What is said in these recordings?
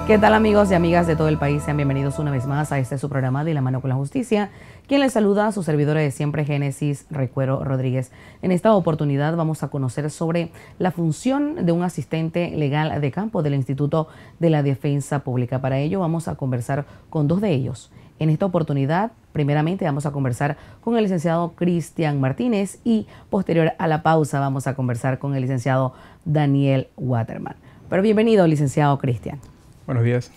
¿Qué tal, amigos y amigas de todo el país? Sean bienvenidos una vez más a este su programa de La Mano con la Justicia. Quien les saluda a su servidora de siempre, Génesis Recuero Rodríguez. En esta oportunidad vamos a conocer sobre la función de un asistente legal de campo del Instituto de la Defensa Pública. Para ello vamos a conversar con dos de ellos. En esta oportunidad, primeramente vamos a conversar con el licenciado Cristian Martínez y posterior a la pausa vamos a conversar con el licenciado Daniel Waterman. Pero bienvenido, licenciado Cristian. Buenos días.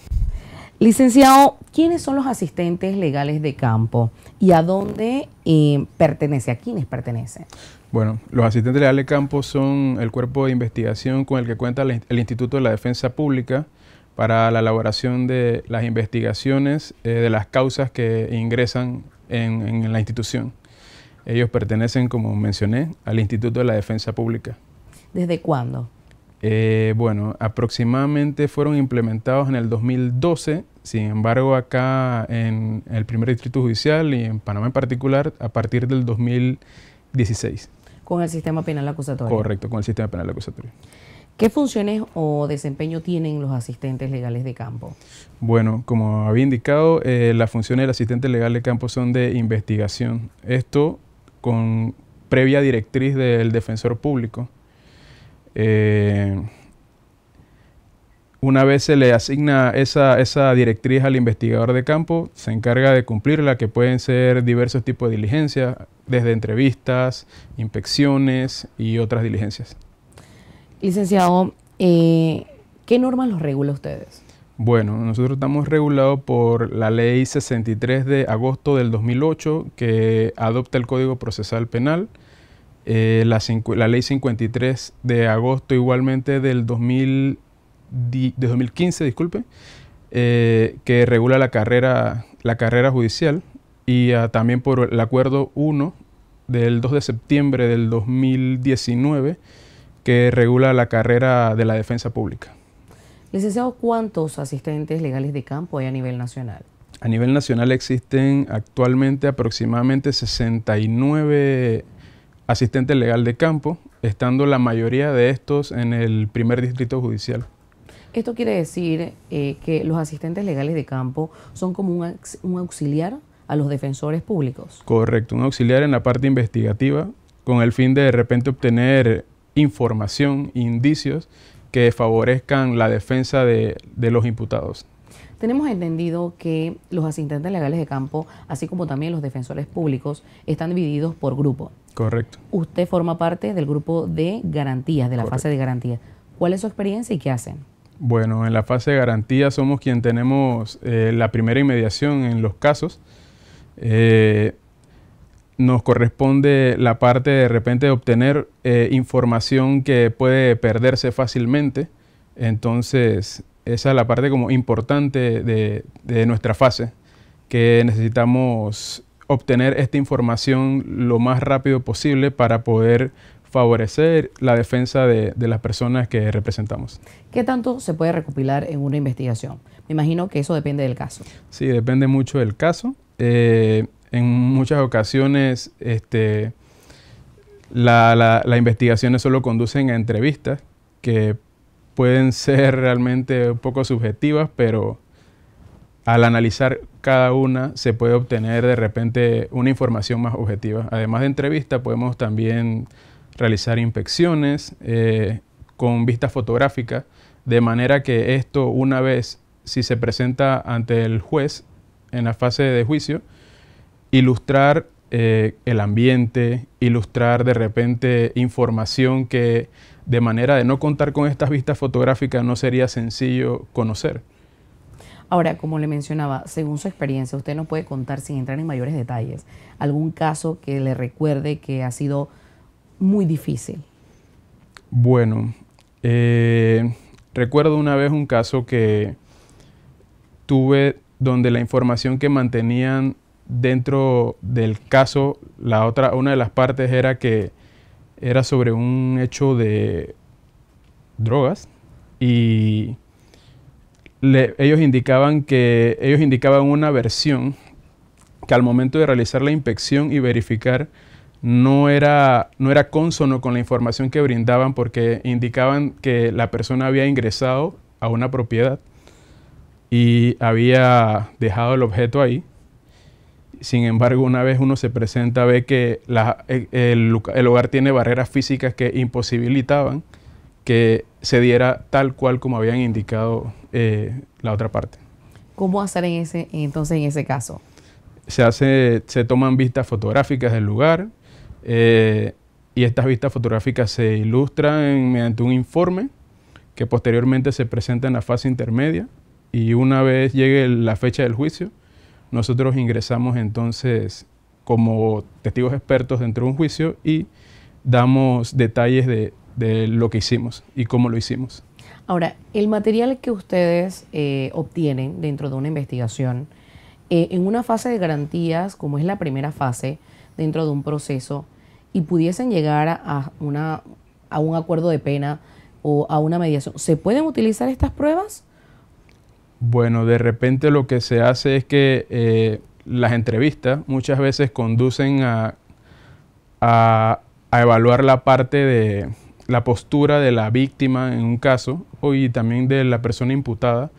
Licenciado, ¿quiénes son los asistentes legales de campo y a dónde pertenece? ¿A quiénes pertenecen? Bueno, los asistentes legales de campo son el cuerpo de investigación con el que cuenta el Instituto de la Defensa Pública para la elaboración de las investigaciones de las causas que ingresan en la institución. Ellos pertenecen, como mencioné, al Instituto de la Defensa Pública. ¿Desde cuándo? Bueno, aproximadamente fueron implementados en el 2012, sin embargo acá en el primer distrito judicial y en Panamá en particular a partir del 2016. ¿Con el sistema penal acusatorio? Correcto, con el sistema penal acusatorio. ¿Qué funciones o desempeño tienen los asistentes legales de campo? Bueno, como había indicado, las funciones del asistente legal de campo son de investigación. Esto con previa directriz del defensor público. Una vez se le asigna esa directriz al investigador de campo, se encarga de cumplirla, que pueden ser diversos tipos de diligencias, desde entrevistas, inspecciones y otras diligencias. Licenciado, ¿qué normas los regula ustedes? Bueno, nosotros estamos regulados por la Ley 63 de agosto del 2008, que adopta el Código Procesal Penal. La Ley 53 de agosto igualmente del 2015, disculpe, que regula la carrera judicial, y también por el Acuerdo 1 del 2 de septiembre del 2019, que regula la carrera de la defensa pública. Licenciado, ¿cuántos asistentes legales de campo hay a nivel nacional? A nivel nacional existen actualmente aproximadamente 69 asistente legal de campo, estando la mayoría de estos en el primer distrito judicial. Esto quiere decir que los asistentes legales de campo son como un auxiliar a los defensores públicos. Correcto, un auxiliar en la parte investigativa con el fin de repente obtener información, indicios que favorezcan la defensa de los imputados. Tenemos entendido que los asistentes legales de campo, así como también los defensores públicos, están divididos por grupo. Correcto. Usted forma parte del grupo de garantías, de la fase de garantía. ¿Cuál es su experiencia y qué hacen? Bueno, en la fase de garantía somos quien tenemos la primera inmediación en los casos. Nos corresponde la parte de repente de obtener información que puede perderse fácilmente. Entonces, esa es la parte como importante de nuestra fase, que necesitamos obtener esta información lo más rápido posible para poder favorecer la defensa de las personas que representamos. ¿Qué tanto se puede recopilar en una investigación? Me imagino que eso depende del caso. Sí, depende mucho del caso. En muchas ocasiones las investigaciones solo conducen a entrevistas que pueden ser realmente un poco subjetivas, pero al analizar cada una se puede obtener de repente una información más objetiva. Además de entrevistas, podemos también realizar inspecciones con vista fotográfica, de manera que esto, una vez si se presenta ante el juez en la fase de juicio, ilustrar el ambiente, ilustrar de repente información que de manera de no contar con estas vistas fotográficas no sería sencillo conocer. Ahora, como le mencionaba, según su experiencia, usted nos puede contar, sin entrar en mayores detalles, algún caso que le recuerde que ha sido muy difícil. Bueno, recuerdo una vez un caso que tuve donde la información que mantenían dentro del caso, una de las partes era que era sobre un hecho de drogas, y ellos indicaban una versión que al momento de realizar la inspección y verificar no era cónsono con la información que brindaban, porque indicaban que la persona había ingresado a una propiedad y había dejado el objeto ahí. Sin embargo, una vez uno se presenta, ve que el hogar tiene barreras físicas que imposibilitaban que se diera tal cual como habían indicado la otra parte. ¿Cómo hacer entonces en ese caso? Se toman vistas fotográficas del lugar y estas vistas fotográficas se ilustran mediante un informe que posteriormente se presenta en la fase intermedia, y una vez llegue la fecha del juicio, nosotros ingresamos entonces como testigos expertos dentro de un juicio y damos detalles de lo que hicimos y cómo lo hicimos. Ahora, el material que ustedes obtienen dentro de una investigación, en una fase de garantías, como es la primera fase dentro de un proceso, y pudiesen llegar a un acuerdo de pena o a una mediación, ¿se pueden utilizar estas pruebas? Bueno, de repente lo que se hace es que las entrevistas muchas veces conducen a evaluar la parte de la postura de la víctima en un caso y también de la persona imputada,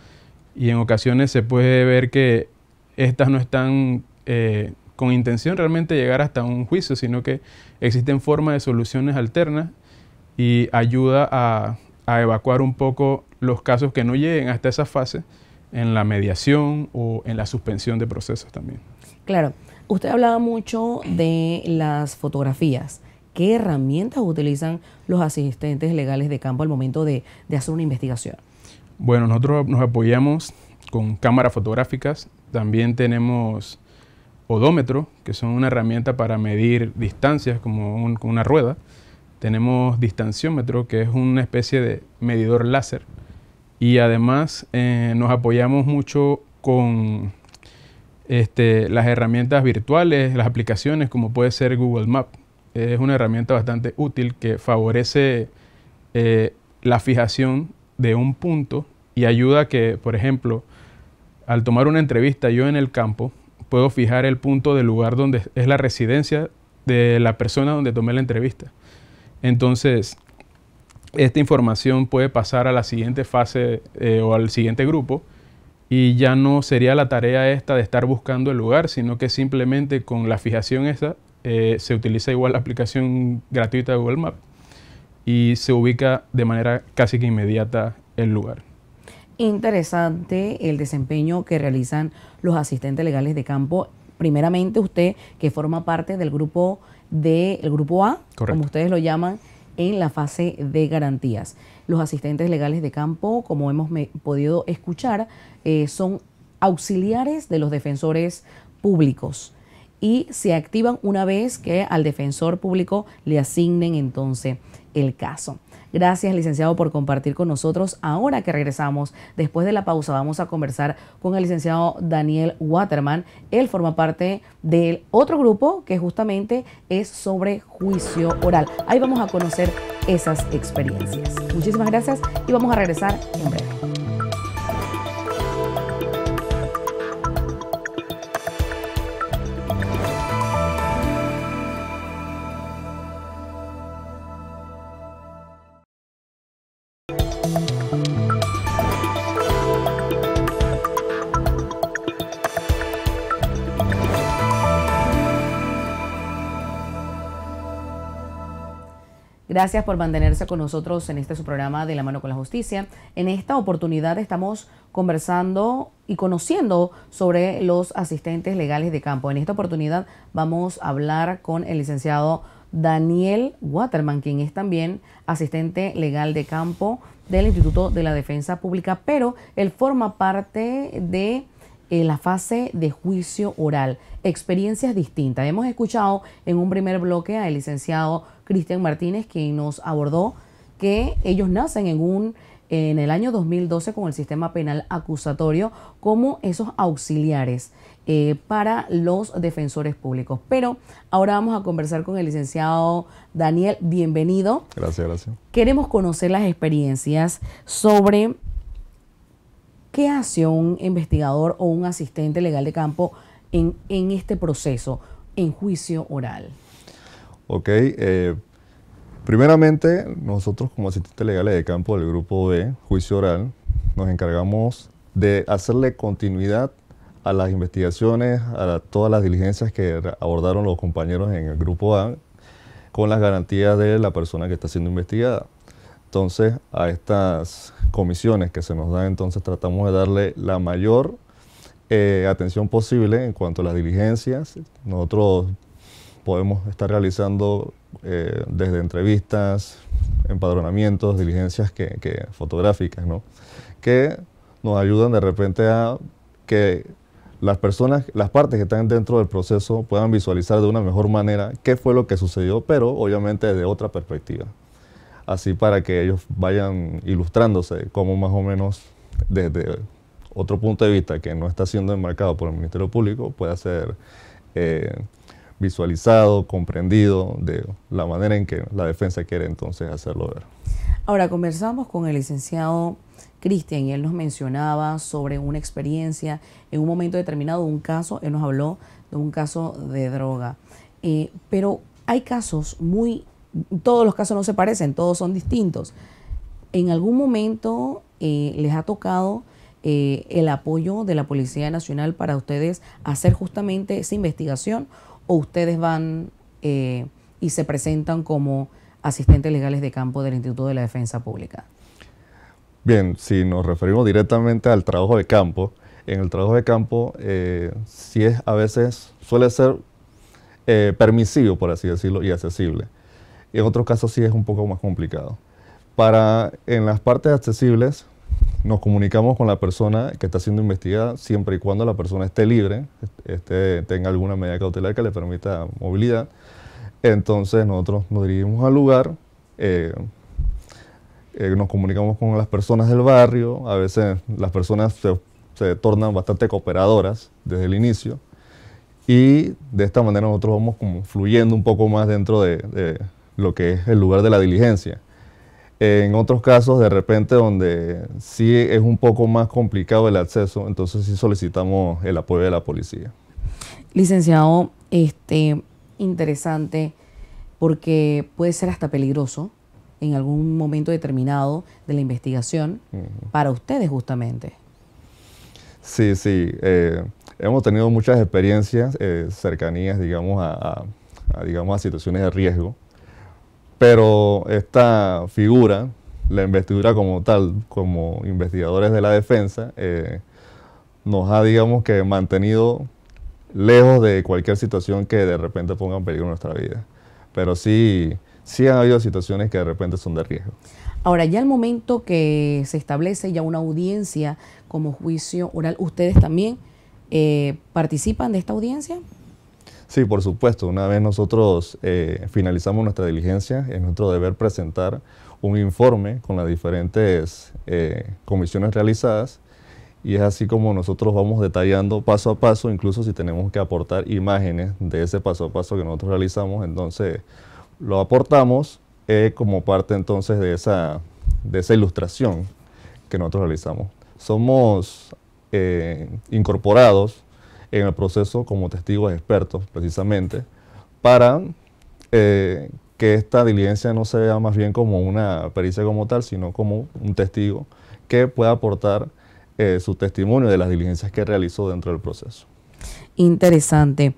y en ocasiones se puede ver que estas no están con intención realmente de llegar hasta un juicio, sino que existen formas de soluciones alternas y ayuda a evacuar un poco los casos que no lleguen hasta esa fase en la mediación o en la suspensión de procesos también. Claro, usted hablaba mucho de las fotografías. ¿Qué herramientas utilizan los asistentes legales de campo al momento de hacer una investigación? Bueno, nosotros nos apoyamos con cámaras fotográficas. También tenemos odómetros, que son una herramienta para medir distancias como con una rueda. Tenemos distanciómetro, que es una especie de medidor láser. Y además nos apoyamos mucho con las herramientas virtuales, las aplicaciones como puede ser Google Maps. Es una herramienta bastante útil que favorece la fijación de un punto y ayuda a que, por ejemplo, al tomar una entrevista yo en el campo, puedo fijar el punto del lugar donde es la residencia de la persona donde tomé la entrevista. Entonces, esta información puede pasar a la siguiente fase o al siguiente grupo, y ya no sería la tarea esta de estar buscando el lugar, sino que simplemente con la fijación esa se utiliza igual la aplicación gratuita de Google Maps y se ubica de manera casi que inmediata el lugar. Interesante el desempeño que realizan los asistentes legales de campo. Primeramente usted, que forma parte del grupo A, correcto, como ustedes lo llaman, en la fase de garantías. Los asistentes legales de campo, como hemos podido escuchar, son auxiliares de los defensores públicos y se activan una vez que al defensor público le asignen entonces el caso. Gracias, licenciado, por compartir con nosotros. Ahora que regresamos, después de la pausa, vamos a conversar con el licenciado Daniel Waterman. Él forma parte del otro grupo que justamente es sobre juicio oral. Ahí vamos a conocer esas experiencias. Muchísimas gracias y vamos a regresar en breve. Gracias por mantenerse con nosotros en su programa de La Mano con la Justicia. En esta oportunidad estamos conversando y conociendo sobre los asistentes legales de campo. En esta oportunidad vamos a hablar con el licenciado Daniel Waterman, quien es también asistente legal de campo del Instituto de la Defensa Pública, pero él forma parte de la fase de juicio oral. Experiencias distintas. Hemos escuchado en un primer bloque al licenciado Cristian Martínez, quien nos abordó que ellos nacen en el año 2012 con el sistema penal acusatorio como esos auxiliares para los defensores públicos. Pero ahora vamos a conversar con el licenciado Daniel. Bienvenido. Gracias, gracias. Queremos conocer las experiencias sobre qué hace un investigador o un asistente legal de campo en este proceso, en juicio oral. Ok, primeramente nosotros como asistentes legales de campo del grupo B, juicio oral, nos encargamos de hacerle continuidad a las investigaciones, a todas las diligencias que abordaron los compañeros en el grupo A, con las garantías de la persona que está siendo investigada. Entonces, a estas comisiones que se nos dan, entonces tratamos de darle la mayor atención posible en cuanto a las diligencias. Nosotros podemos estar realizando desde entrevistas, empadronamientos, diligencias fotográficas, ¿no? Que nos ayudan de repente a que las personas, las partes que están dentro del proceso puedan visualizar de una mejor manera qué fue lo que sucedió, pero obviamente desde otra perspectiva. Así para que ellos vayan ilustrándose cómo más o menos desde otro punto de vista que no está siendo enmarcado por el Ministerio Público pueda ser visualizado, comprendido de la manera en que la defensa quiere entonces hacerlo ver. Ahora, conversamos con el licenciado Cristian y él nos mencionaba sobre una experiencia en un momento determinado, un caso, él nos habló de un caso de droga. Pero hay casos todos los casos no se parecen, todos son distintos. ¿En algún momento les ha tocado el apoyo de la Policía Nacional para ustedes hacer justamente esa investigación o ustedes van y se presentan como asistentes legales de campo del Instituto de la Defensa Pública? Bien, si nos referimos directamente al trabajo de campo, en el trabajo de campo sí es a veces suele ser permisivo, por así decirlo, y accesible. Y en otros casos sí es un poco más complicado. En las partes accesibles nos comunicamos con la persona que está siendo investigada siempre y cuando la persona esté libre, tenga alguna medida cautelar que le permita movilidad. Entonces nosotros nos dirigimos al lugar, nos comunicamos con las personas del barrio, a veces las personas se tornan bastante cooperadoras desde el inicio y de esta manera nosotros vamos como fluyendo un poco más dentro de lo que es el lugar de la diligencia. En otros casos, de repente, donde sí es un poco más complicado el acceso, entonces sí solicitamos el apoyo de la policía. Licenciado, interesante porque puede ser hasta peligroso en algún momento determinado de la investigación para ustedes justamente. Sí, sí. Hemos tenido muchas experiencias cercanías, digamos, digamos, a situaciones de riesgo. Pero esta figura, la investidura como tal, como investigadores de la defensa, nos ha, digamos, que mantenido lejos de cualquier situación que de repente ponga en peligro nuestra vida. Pero sí han habido situaciones que de repente son de riesgo. Ahora, ya al momento que se establece ya una audiencia como juicio oral, ¿ustedes también participan de esta audiencia? Sí, por supuesto. Una vez nosotros finalizamos nuestra diligencia, es nuestro deber presentar un informe con las diferentes comisiones realizadas y es así como nosotros vamos detallando paso a paso, incluso si tenemos que aportar imágenes de ese paso a paso que nosotros realizamos, entonces lo aportamos como parte entonces de esa ilustración que nosotros realizamos. Somos incorporados en el proceso como testigos expertos, precisamente, para que esta diligencia no se vea más bien como una pericia como tal, sino como un testigo que pueda aportar su testimonio de las diligencias que realizó dentro del proceso. Interesante.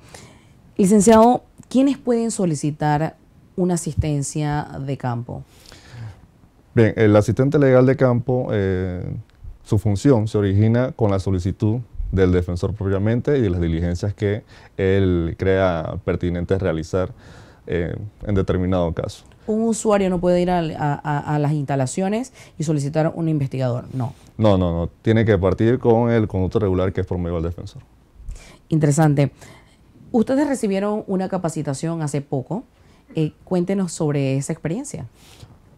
Licenciado, ¿quiénes pueden solicitar una asistencia de campo? Bien, el asistente legal de campo, su función se origina con la solicitud del defensor propiamente y de las diligencias que él crea pertinentes realizar en determinado caso. Un usuario no puede ir a las instalaciones y solicitar un investigador, no. No. Tiene que partir con el conducto regular que es por medio del defensor. Interesante. Ustedes recibieron una capacitación hace poco. Cuéntenos sobre esa experiencia.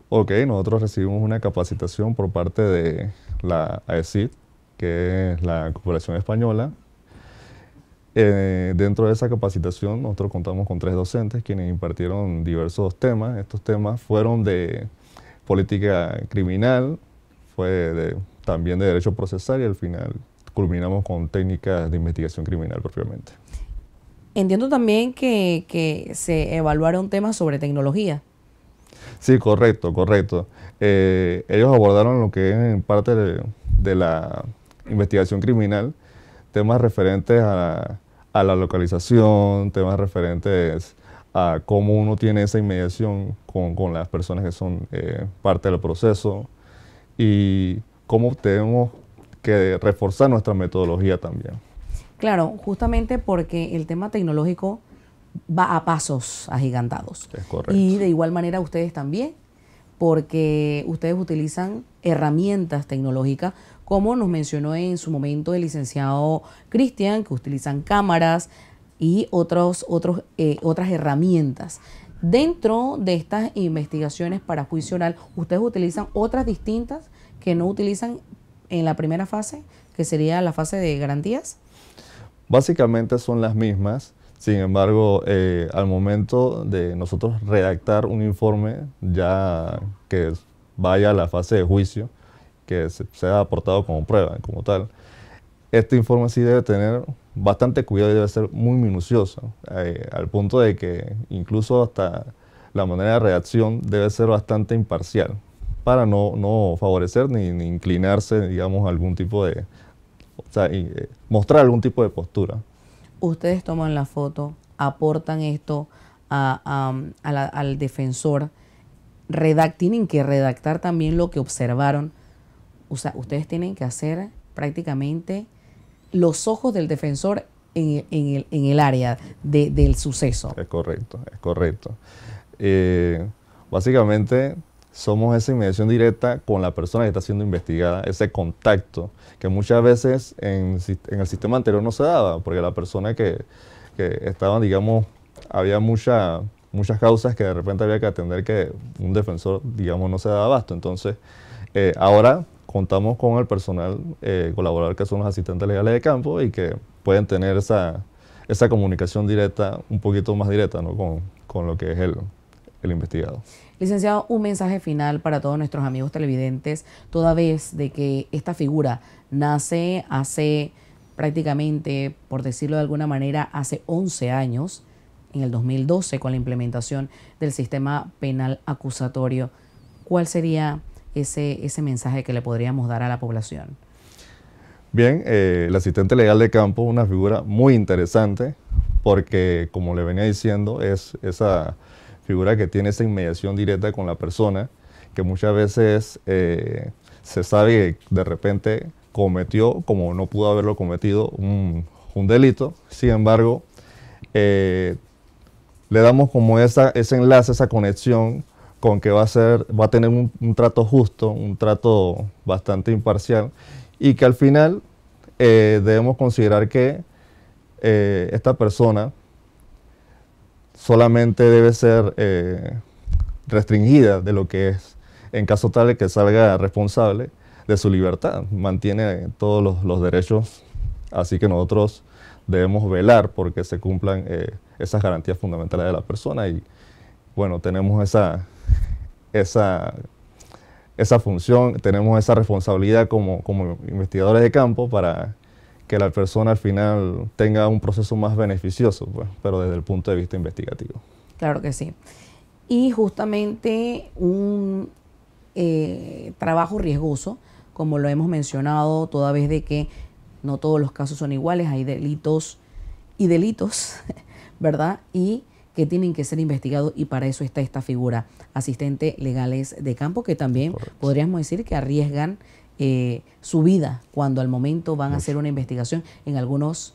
Ok, nosotros recibimos una capacitación por parte de la AECID, que es la Cooperación Española. Dentro de esa capacitación nosotros contamos con 3 docentes quienes impartieron diversos temas. Estos temas fueron de política criminal, también de derecho procesal y al final culminamos con técnicas de investigación criminal propiamente. Entiendo también que se evaluaron temas sobre tecnología. Sí, correcto. Ellos abordaron lo que es en parte de la investigación criminal, temas referentes a la localización, temas referentes a cómo uno tiene esa inmediación con las personas que son parte del proceso y cómo tenemos que reforzar nuestra metodología también. Claro, justamente porque el tema tecnológico va a pasos agigantados. Es correcto. Y de igual manera ustedes también, porque ustedes utilizan herramientas tecnológicas, como nos mencionó en su momento el licenciado Cristian, que utilizan cámaras y otras herramientas. Dentro de estas investigaciones para juicio oral, ¿ustedes utilizan otras distintas que no utilizan en la primera fase, que sería la fase de garantías? Básicamente son las mismas, sin embargo, al momento de nosotros redactar un informe ya que vaya a la fase de juicio, que sea aportado como prueba, como tal, este informe sí debe tener bastante cuidado y debe ser muy minucioso, al punto de que incluso hasta la manera de redacción debe ser bastante imparcial, para no favorecer ni inclinarse, digamos, a algún tipo de... O sea, mostrar algún tipo de postura. Ustedes toman la foto, aportan esto al defensor, tienen que redactar también lo que observaron. O sea, ustedes tienen que hacer prácticamente los ojos del defensor en el área del suceso. Es correcto, es correcto. Básicamente somos esa inmediación directa con la persona que está siendo investigada, ese contacto que muchas veces en el sistema anterior no se daba, porque la persona que estaba, digamos, había muchas causas que de repente había que atender que un defensor, digamos, no se daba abasto. Entonces, ahora contamos con el personal colaborador que son los asistentes legales de campo y que pueden tener esa comunicación directa, un poquito más directa, ¿no? con lo que es el investigado. Licenciado, un mensaje final para todos nuestros amigos televidentes, toda vez de que esta figura nace hace prácticamente, por decirlo de alguna manera, hace 11 años, en el 2012, con la implementación del sistema penal acusatorio. ¿Cuál sería ese mensaje que le podríamos dar a la población? Bien, el asistente legal de campo es una figura muy interesante porque, como le venía diciendo, es esa figura que tiene esa inmediación directa con la persona, que muchas veces se sabe que de repente cometió, como no pudo haberlo cometido, un delito. Sin embargo, le damos como ese enlace, esa conexión con que va a tener un trato justo, un trato bastante imparcial, y que al final debemos considerar que esta persona solamente debe ser restringida de lo que es, en caso tal de que salga responsable de su libertad. Mantiene todos los derechos, así que nosotros debemos velar porque se cumplan esas garantías fundamentales de la persona y, bueno, tenemos esa función, tenemos esa responsabilidad como investigadores de campo para que la persona al final tenga un proceso más beneficioso, pues, pero desde el punto de vista investigativo. Claro que sí. Y justamente un trabajo riesgoso, como lo hemos mencionado, toda vez de que no todos los casos son iguales, hay delitos y delitos, ¿verdad? Y que tienen que ser investigados, y para eso está esta figura, asistente legales de campo, que también podríamos decir que arriesgan su vida cuando al momento van a hacer una investigación en algunas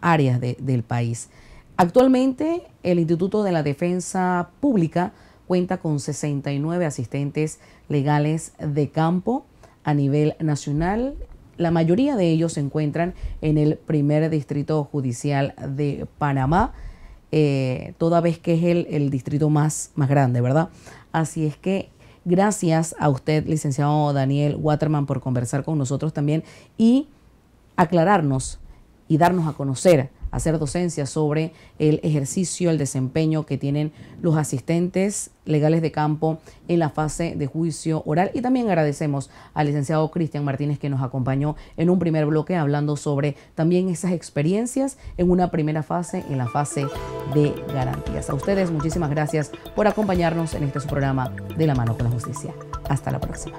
áreas del país. Actualmente el Instituto de la Defensa Pública cuenta con 69 asistentes legales de campo a nivel nacional. La mayoría de ellos se encuentran en el primer distrito judicial de Panamá, toda vez que es el distrito más grande, ¿verdad? Así es que gracias a usted, licenciado Daniel Waterman, por conversar con nosotros también y aclararnos y darnos a conocer, hacer docencia sobre el ejercicio, el desempeño que tienen los asistentes legales de campo en la fase de juicio oral. Y también agradecemos al licenciado Cristian Martínez, que nos acompañó en un primer bloque hablando sobre también esas experiencias en una primera fase, en la fase de garantías. A ustedes muchísimas gracias por acompañarnos en este su programa De la Mano con la Justicia. Hasta la próxima.